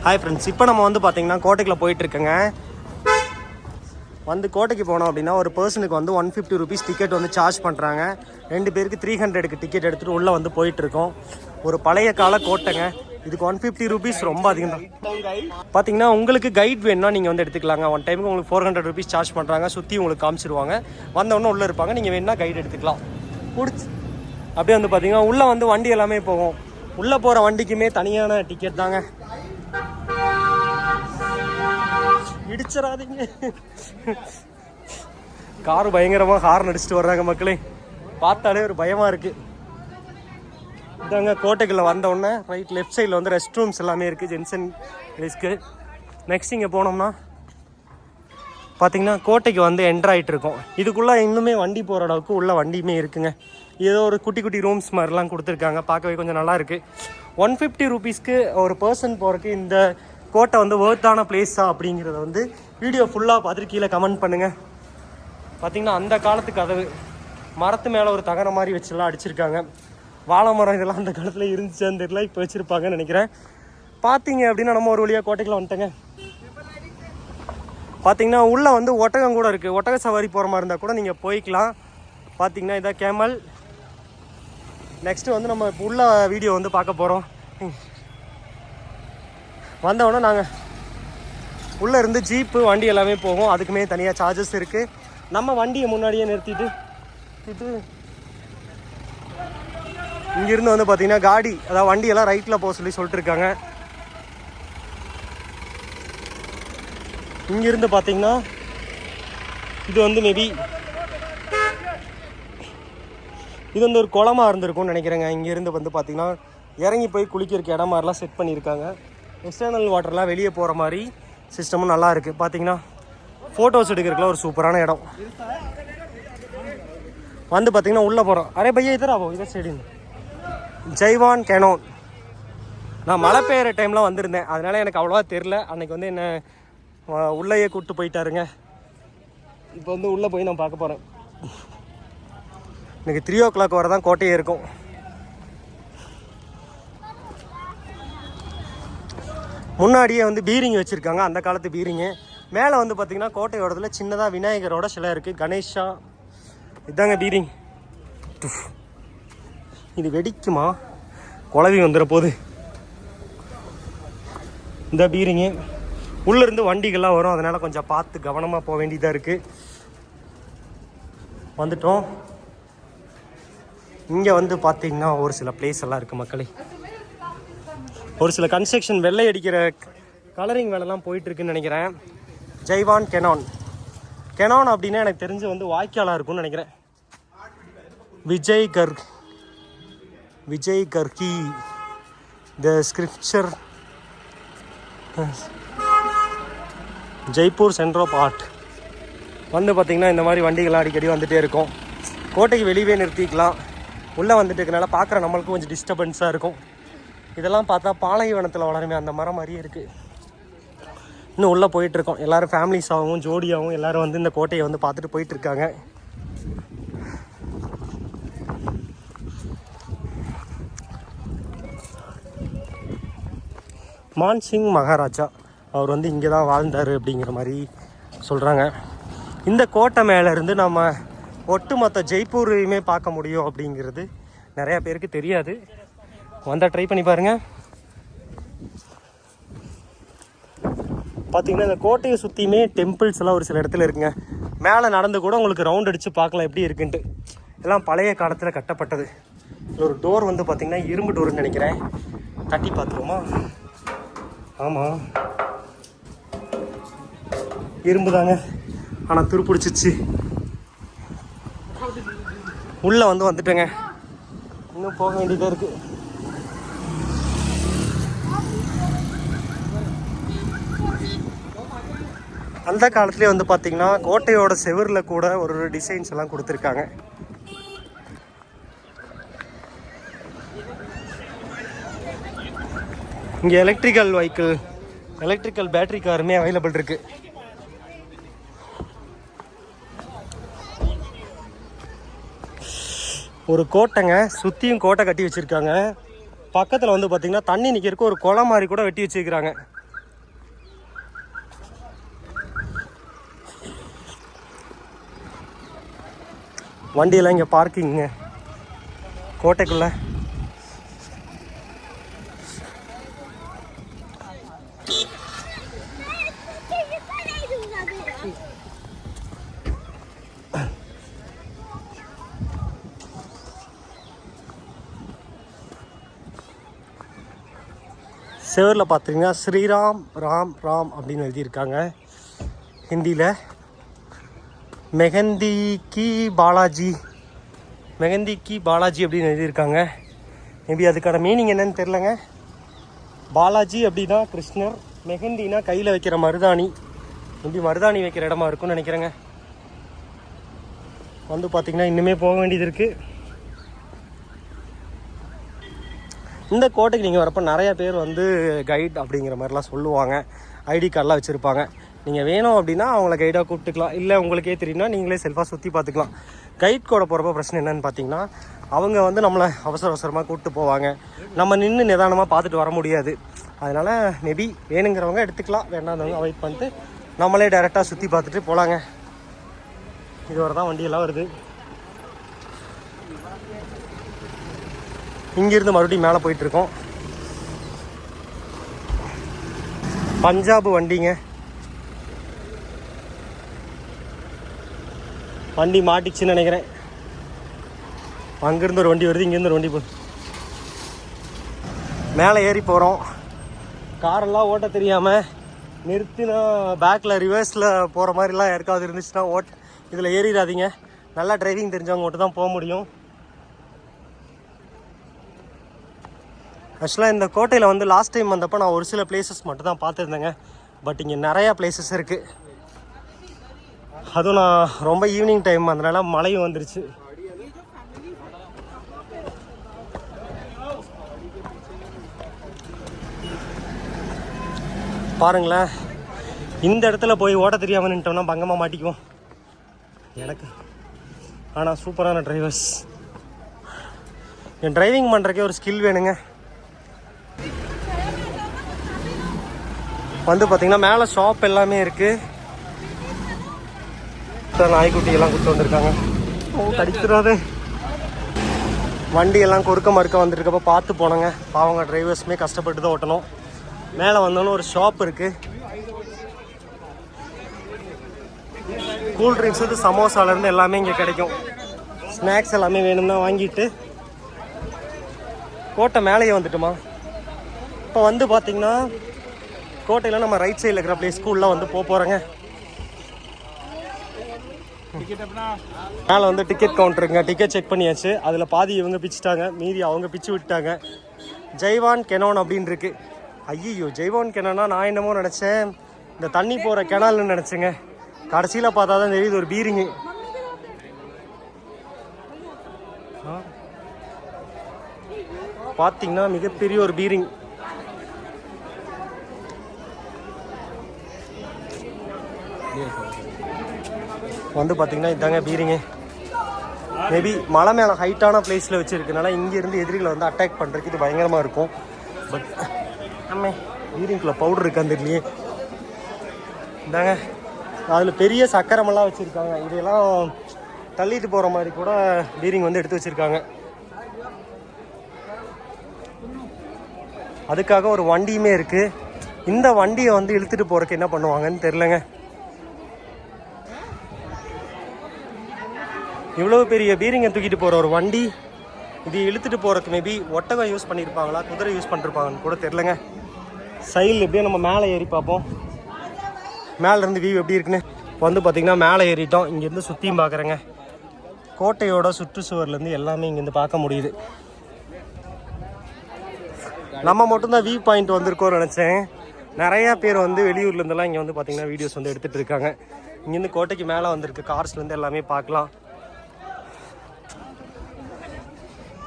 Hi friends, இப்போ நம்ம வந்து பார்த்தீங்கன்னா கோட்டைக்குள்ளே போயிட்டுருக்கேங்க. வந்து கோட்டைக்கு போனோம் அப்படின்னா ஒரு பர்சனுக்கு வந்து 150 rupees டிக்கெட் வந்து சார்ஜ் பண்ணுறாங்க. 2 பேருக்கு 300க்கு டிக்கெட் எடுத்துகிட்டு உள்ளே வந்து போயிட்டுருக்கோம். ஒரு பழைய கால கோட்டைங்க. இதுக்கு 150 rupees ரொம்ப அதிகம் தான். பார்த்தீங்கன்னா உங்களுக்கு கைட் வேணும்னா நீங்கள் வந்து எடுத்துக்கலாங்க. ஒன் டைமுக்கு உங்களுக்கு 400 rupees சார்ஜ் பண்ணுறாங்க. சுற்றி உங்களுக்கு காமிச்சிருவாங்க. வந்தவொடனே உள்ளே இருப்பாங்க. நீங்கள் வேணும்னா கைட் எடுத்துக்கலாம். பிடிச்சி அப்படியே வந்து பார்த்தீங்கன்னா உள்ளே வந்து வண்டி எல்லாமே போகும். உள்ளே போகிற வண்டிக்குமே தனியான டிக்கெட் தாங்க. இடிச்சிடாதீங்க. கார் பயங்கரமாக ஹார்ன் அடிச்சுட்டு வர்றாங்க மக்களே. பார்த்தாலே ஒரு பயமாக இருக்குது. இதாங்க கோட்டைக்குள்ளே வந்தோடனே ரைட் லெஃப்ட் சைடில் வந்து ரெஸ்ட் ரூம்ஸ் எல்லாமே இருக்குது. Jensen risk. நெக்ஸ்ட் இங்கே போனோம்னா பார்த்தீங்கன்னா கோட்டைக்கு வந்து என்ட்ரு ஆகிட்டு இருக்கோம். இதுக்குள்ளே இன்னுமே வண்டி போகிற அளவுக்கு உள்ள வண்டியுமே இருக்குங்க. ஏதோ ஒரு குட்டி குட்டி ரூம்ஸ் மாதிரிலாம் கொடுத்துருக்காங்க. பார்க்கவே கொஞ்சம் நல்லா இருக்குது. 150 rupeesக்கு ஒரு பர்சன் போகிறதுக்கு இந்த கோட்டை வந்து ஒர்த்தான பிளேஸா அப்படிங்கிறத வந்து வீடியோ ஃபுல்லாக பார்த்துட்டு கீழே கமெண்ட் பண்ணுங்கள். பார்த்திங்கன்னா அந்த காலத்து கதவு மரத்து மேலே ஒரு தகர மாதிரி வச்சுலாம் அடிச்சிருக்காங்க. வாழை மரம் இதெல்லாம் அந்த காலத்தில் இருந்துச்சுன்னு தெரியல, இப்போ வச்சுருப்பாங்கன்னு நினைக்கிறேன். பார்த்தீங்க அப்படின்னா நம்ம ஒரு வழியாக கோட்டைக்குள்ள வந்துட்டேங்க. பார்த்தீங்கன்னா உள்ளே வந்து ஒட்டகம் கூட இருக்குது. ஒட்டக சவாரி போகிற மாதிரி இருந்தால் கூட நீங்கள் போய்க்கலாம். பார்த்தீங்கன்னா இதான் கேமல். நெக்ஸ்ட்டு வந்து நம்ம உள்ள வீடியோ வந்து பார்க்க போகிறோம். வந்தவுடனே நாங்கள் உள்ளே இருந்து ஜீப்பு வண்டி எல்லாமே போகும். அதுக்குமே தனியாக சார்ஜஸ் இருக்குது. நம்ம வண்டியை முன்னாடியே நிறுத்திட்டு இங்கேருந்து வந்து பார்த்திங்கன்னா காடி அதாவது வண்டியெல்லாம் ரைட்டில் போக சொல்லிட்டு இருக்காங்க. இங்கேருந்து பார்த்திங்கன்னா இது வந்து மேபி இது வந்து ஒரு குளமாக இருந்திருக்கும்னு நினைக்கிறேங்க. இங்கேருந்து வந்து பார்த்திங்கன்னா இறங்கி போய் குளிக்கிறதுக்கு இடம் மாதிரிலாம் செட் பண்ணியிருக்காங்க. எக்ஸ்டர்னல் வாட்டர்லாம் வெளியே போகிற மாதிரி சிஸ்டமும் நல்லா இருக்குது. பார்த்தீங்கன்னா ஃபோட்டோஸ் எடுக்கிறதுக்குலாம் ஒரு சூப்பரான இடம். வந்து பார்த்தீங்கன்னா உள்ளே போகிறோம். அரே பையா இதராவோ இதை சைடுன்னு ஜெய்வான் கேனோன். நான் மழை பெய்கிற டைம்லாம் வந்திருந்தேன், அதனால் எனக்கு அவ்வளோவா தெரில. அன்றைக்கி வந்து என்ன உள்ளேயே கூப்பிட்டு போயிட்டாருங்க. இப்போ வந்து உள்ளே போய் நான் பார்க்க போகிறேன். எனக்கு 3 o'clock வரை தான் கோட்டையே இருக்கும். முன்னாடியே வந்து பீரிங் வச்சுருக்காங்க, அந்த காலத்து பீரிங்கு. மேலே வந்து பார்த்திங்கன்னா கோட்டையோடத்தில் சின்னதாக விநாயகரோட சிலை இருக்குது. கணேஷா இதாங்க பீரிங். இது வெடிக்குமா, குழவி வந்துட போகுது. இந்த பீரிங்கு உள்ளேருந்து வண்டிகள்லாம் வரும், அதனால் கொஞ்சம் பார்த்து கவனமாக போக வேண்டியதாக இருக்குது. வந்துட்டோம். இங்கே வந்து பார்த்திங்கன்னா ஒரு சில பிளேஸ் எல்லாம் இருக்குது மக்களே. ஒரு சில கன்ஸ்ட்ரக்ஷன் வெள்ளை அடிக்கிற கலரிங் வேலைலாம் போயிட்டுருக்குன்னு நினைக்கிறேன். ஜெய்வான் கெனான். கெனான் அப்படின்னா எனக்கு தெரிஞ்சு வந்து வாய்க்காலாக இருக்கும்னு நினைக்கிறேன். Vijay Karki the scripture Jaipur centre of art. வந்து பார்த்திங்கன்னா இந்த மாதிரி வண்டிகள்லாம் அடிக்கடி வந்துகிட்டே இருக்கும். கோட்டைக்கு வெளியே நிறுத்திக்கலாம். உள்ளே வந்துட்டு இருக்கனால பார்க்குற நம்மளுக்கும் கொஞ்சம் டிஸ்டர்பன்ஸாக இருக்கும். இதெல்லாம் பார்த்தா பாலைவனத்தில் வளருமே அந்த மரம் மாதிரியே இருக்குது. இன்னும் உள்ளே போயிட்டுருக்கோம். எல்லோரும் ஃபேமிலிஸாகவும் ஜோடியாகவும் எல்லோரும் வந்து இந்த கோட்டையை வந்து பார்த்துட்டு போயிட்டுருக்காங்க. மான்சிங் மகாராஜா அவர் வந்து இங்கே தான் வாழ்ந்தார் அப்படிங்கிற மாதிரி சொல்கிறாங்க. இந்த கோட்டை மேலேருந்து நம்ம ஒட்டுமொத்த ஜெய்ப்பூரையுமே பார்க்க முடியும் அப்படிங்கிறது நிறையா பேருக்கு தெரியாது. வந்தால் ட்ரை பண்ணி பாருங்கள். பார்த்தீங்கன்னா இந்த கோட்டையை சுற்றியுமே டெம்பிள்ஸ் எல்லாம் ஒரு சில இடத்துல இருக்குங்க. மேலே நடந்து கூட உங்களுக்கு ரவுண்ட் அடித்து பார்க்கலாம் எப்படி இருக்குன்ட்டு. எல்லாம் பழைய காலத்தில் கட்டப்பட்டது. ஒரு டோர் வந்து பார்த்திங்கன்னா இரும்பு டோர்னு நினைக்கிறேன். தட்டி பார்த்துருவோமா? ஆமாம், இரும்பு தாங்க, ஆனால் துருப்பிடிச்சிச்சு. உள்ளே வந்துட்டேங்க. இன்னும் போக வேண்டியதாக இருக்குது. அந்த காலத்துலேயே வந்து பார்த்திங்கன்னா கோட்டையோட செவரில் கூட ஒரு டிசைன்ஸ் எல்லாம் கொடுத்துருக்காங்க. இங்கே எலக்ட்ரிக்கல் பேட்டரி காருமே அவைலபிள் இருக்குது. ஒரு கோட்டைங்க, சுற்றியும் கோட்டை கட்டி வச்சுருக்காங்க. பக்கத்தில் வந்து பார்த்திங்கன்னா தண்ணி நிற்கிறதுக்கு ஒரு குளம் மாதிரி கூட வெட்டி வச்சுருக்கிறாங்க. வண்டியெல்லாம் இங்கே பார்க்கிங்க கோட்டைக்குள்ளே. செவரில் பார்த்தீங்கன்னா ஸ்ரீராம் ராம் ராம் அப்படின்னு எழுதியிருக்காங்க ஹிந்தியில். மெஹந்தி கி பாலாஜி அப்படின்னு எழுதியிருக்காங்க. மேபி அதுக்கான மீனிங் என்னன்னு தெரிலங்க. பாலாஜி அப்படின்னா கிருஷ்ணர், மெஹந்தினா கையில் வைக்கிற மருதாணி, மேபி மருதாணி வைக்கிற இடமா இருக்கும்னு நினைக்கிறேங்க. வந்து பார்த்திங்கன்னா இன்னுமே போக வேண்டியது இருக்குது. இந்த கோட்டைக்கு நீங்கள் வரப்போ நிறையா பேர் வந்து கைட் அப்படிங்கிற மாதிரிலாம் சொல்லுவாங்க. ஐடி கார்டெலாம் வச்சுருப்பாங்க. நீங்கள் வேணும் அப்படின்னா அவங்கள கைடாக கூப்பிட்டுக்கலாம். இல்லை உங்களுக்கே தெரியும்னா நீங்களே செல்ஃபாக சுற்றி பார்த்துக்கலாம். கைட் கூட போகிறப்ப பிரச்சனை என்னென்னு பார்த்தீங்கன்னா, அவங்க வந்து நம்மளை அவசரமாக கூப்பிட்டு போவாங்க. நம்ம நின்று நிதானமாக பார்த்துட்டு வர முடியாது. அதனால் மேபி வேணுங்கிறவங்க எடுத்துக்கலாம், வேண்டாதவங்க அவாய்ட் பண்ணிட்டு நம்மளே டைரெக்டாக சுற்றி பார்த்துட்டு போகலாங்க. இது வரை தான் வண்டியெல்லாம் வருது. இங்கிருந்து மறுபடியும் மேலே போயிட்டுருக்கோம். பஞ்சாப் வண்டிங்க. வண்டி மாட்டிச்சுன்னு நினைக்கிறேன். அங்கேருந்து ஒரு வண்டி வருது, இங்கேருந்து ஒரு வண்டி போகுது. மேலே ஏறி போகிறோம். காரெல்லாம் ஓட்ட தெரியாமல் நிறுத்தினா பேக்கில் ரிவர்ஸில் போகிற மாதிரிலாம் யாருக்காவது இருந்துச்சுன்னா இதில் ஏறிடாதீங்க. நல்லா டிரைவிங் தெரிஞ்சவங்க மட்டும் தான் போக முடியும். ஆக்சுவலாக இந்த கோட்டையில் வந்து லாஸ்ட் டைம் வந்தப்போ நான் ஒரு சில பிளேசஸ் மட்டும் தான் பார்த்துருந்தேங்க. பட் இங்கே நிறையா பிளேசஸ் இருக்குது. அதுவும் நான் ரொம்ப ஈவினிங் டைம் அதனால மழையும் வந்துருச்சு. பாருங்களேன், இந்த இடத்துல போய் ஓட்ட தெரியாமல் நின்ட்டோம்னா பங்கமாக மாட்டிக்குவோம் எனக்கு. ஆனால் சூப்பரான டிரைவர்ஸ். என் டிரைவிங் பண்ணுறக்கே ஒரு ஸ்கில் வேணுங்க. வந்து பார்த்திங்கன்னா மேலே ஷாப் எல்லாமே இருக்குது. நாய்க்குட்டியெல்லாம் கொடுத்து வந்திருக்காங்க. கடிக்கிறாது. வண்டியெல்லாம் குறுக்க மறுக்க வந்துருக்கப்போ பார்த்து போனோங்க. பாவங்க டிரைவர்ஸுமே கஷ்டப்பட்டு தான் ஓட்டணும். மேலே வந்தோன்னு ஒரு ஷாப் இருக்குது. கூல் ட்ரிங்க்ஸ் வந்து சமோசாலேருந்து எல்லாமே இங்கே கிடைக்கும். ஸ்நாக்ஸ் எல்லாமே வேணும்னா வாங்கிட்டு கோட்டை மேலேயே வந்துட்டுமா. இப்போ வந்து பார்த்திங்கன்னா கோட்டையில் நம்ம ரைட் சைடில் இருக்கிற பிளேஸ் ஸ்கூல்லாம் வந்து போகிறோங்க. மேலே வந்து டிக்கெட் கவுண்டருங்க. டிக்கெட் செக் பண்ணியாச்சு. அதில் பாதி இவங்க பிச்சுட்டாங்க, மீதி அவங்க பிச்சு விட்டாங்க. ஜெய்வான் கெனான் அப்படின்னு இருக்கு. ஐயோ, ஜெய்வான் கெனானா நான் என்னமோ நினச்சேன் இந்த தண்ணி போகிற கெனால்னு நினச்சேங்க. கடைசியில் பார்த்தா தான் தெரியுது ஒரு பீரிங்கு. பார்த்தீங்கன்னா மிகப்பெரிய ஒரு பீரிங். வந்து பார்த்தீங்கன்னா இதாங்க பீரிங்கு. மேபி மலை மேலே ஹைட்டான பிளேஸில் வச்சுருக்கனால இங்கேருந்து எதிரிகளை வந்து அட்டாக் பண்ணுறதுக்கு இது பயங்கரமாக இருக்கும். பட் நம்ம பீரிங்குள்ளே பவுடர் இருக்கான்னு தெரியலையே. இதாங்க அதில் பெரிய சக்கரமெல்லாம் வச்சுருக்காங்க. இதெல்லாம் தள்ளிட்டு போகிற மாதிரி கூட பீரிங் வந்து எடுத்து வச்சுருக்காங்க. அதுக்காக ஒரு வண்டியுமே இருக்குது. இந்த வண்டியை வந்து இழுத்துட்டு போகிறதுக்கு என்ன பண்ணுவாங்கன்னு தெரிலங்க. இவ்வளோ பெரிய பீரிங்கை தூக்கிட்டு போகிற ஒரு வண்டி, இது இழுத்துட்டு போகிறதுக்கு மேபி ஒட்டகம் யூஸ் பண்ணியிருப்பாங்களா, குதிரை யூஸ் பண்ணிருப்பாங்கன்னு கூட தெரிலங்க. சைடில் எப்படியோ நம்ம மேலே ஏறி பார்ப்போம். மேலேருந்து வியூ எப்படி இருக்குன்னு. வந்து பார்த்திங்கன்னா மேலே ஏறிட்டோம். இங்கேருந்து சுற்றியும் பார்க்குறேங்க. கோட்டையோட சுற்றுச்சுவர்லேருந்து எல்லாமே இங்கேருந்து பார்க்க முடியுது. நம்ம மட்டும்தான் வியூ பாயிண்ட் வந்திருக்கோம்னு நினச்சேன். நிறையா பேர் வந்து வெளியூர்லேருந்துலாம் இங்கே வந்து பார்த்திங்கன்னா வீடியோஸ் வந்து எடுத்துகிட்டு இருக்காங்க. இங்கேருந்து கோட்டைக்கு மேலே வந்திருக்கு. கார்ஸ்லேருந்து எல்லாமே பார்க்கலாம்.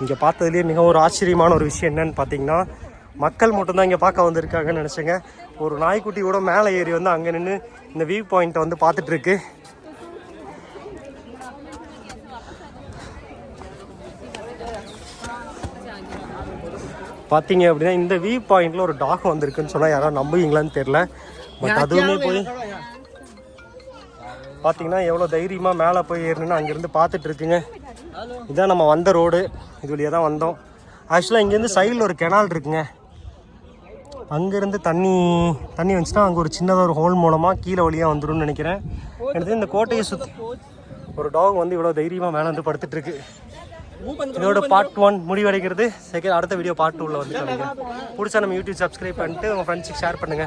இங்கே பார்த்ததுலேயே மிக ஒரு ஆச்சரியமான ஒரு விஷயம் என்னன்னு பார்த்தீங்கன்னா, மக்கள் மட்டும்தான் இங்கே பார்க்க வந்திருக்காங்கன்னு நினச்சேங்க. ஒரு நாய்க்குட்டி கூட மேலே ஏறி வந்து அங்கே நின்று இந்த வியூ பாயிண்ட்டை வந்து பார்த்துட்ருக்கு. பார்த்தீங்க அப்படின்னா இந்த வியூ பாயிண்டில் ஒரு டாக் வந்திருக்குன்னு சொன்னால் யாராவது நம்புவீங்களான்னு தெரில. பட் அதுவுமே போய் பார்த்தீங்கன்னா எவ்வளோ தைரியமாக மேலே போய் ஏறணுன்னு அங்கேருந்து பார்த்துட்டு இருக்குங்க. இதான் நம்ம வந்த ரோடு, இது வழியாக தான் வந்தோம். ஆக்சுவலாக இங்கேருந்து சைடில் ஒரு கெனால் இருக்குங்க. அங்கேருந்து தண்ணி வந்துச்சுன்னா அங்கே ஒரு சின்னதாக ஒரு ஹோல் மூலமாக கீழே வழியாக வந்துடும்னு நினைக்கிறேன். எனக்கு இந்த கோட்டையை சுற்றி ஒரு டாக் வந்து இவ்வளோ தைரியமாக மேலே வந்து படுத்துட்ருக்கு. இதோட பார்ட் 1 முடிவடைகிறது. அடுத்த வீடியோ பார்ட் 2ல வந்து பிடிச்சா நம்ம யூடியூப் சப்ஸ்கிரைப் பண்ணிட்டு உங்கள் ஃப்ரெண்ட்ஸுக்கு ஷேர் பண்ணுங்கள்.